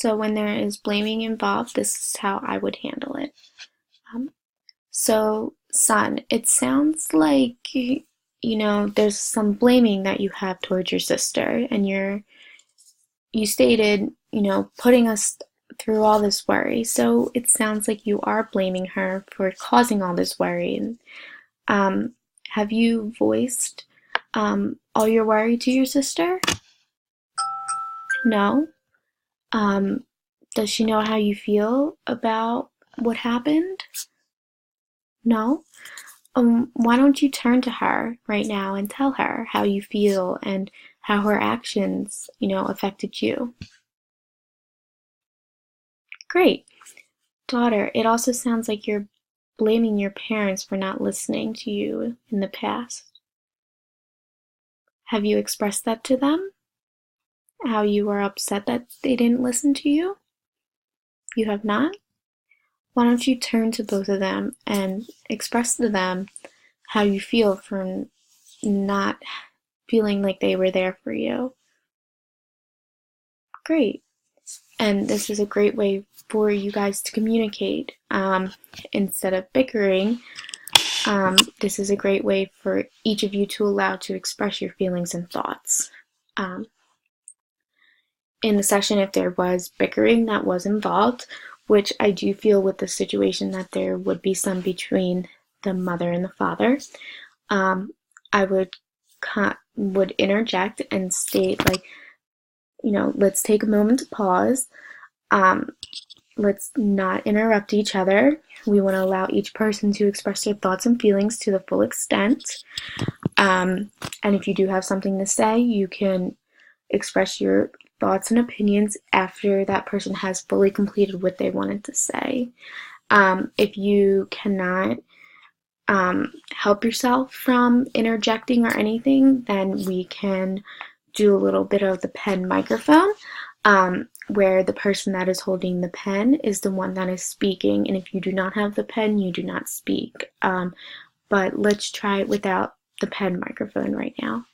So when there is blaming involved, this is how I would handle it. Um, so, son, it sounds like there's some blaming that you have towards your sister, and you stated, putting us through all this worry. So it sounds like you are blaming her for causing all this worry. And have you voiced all your worry to your sister? No. Um, does she know how you feel about what happened? No. Why don't you turn to her right now and tell her how you feel and how her actions, affected you? Great. Daughter, it also sounds like you're blaming your parents for not listening to you in the past. Have you expressed that to them? How you were upset that they didn't listen to you? You have not? Why don't you turn to both of them and express to them how you feel for not feeling like they were there for you? Great. And this is a great way for you guys to communicate. Instead of bickering, this is a great way for each of you to allow to express your feelings and thoughts. In the session, if there was bickering that was involved, which I do feel with the situation that there would be some between the mother and the father, I would interject and state, like, let's take a moment to pause. Let's not interrupt each other. We want to allow each person to express their thoughts and feelings to the full extent. And if you do have something to say, you can express your thoughts and opinions after that person has fully completed what they wanted to say. If you cannot help yourself from interjecting or anything, then we can do a little bit of the pen microphone, where the person that is holding the pen is the one that is speaking, and if you do not have the pen, you do not speak. But let's try it without the pen microphone right now.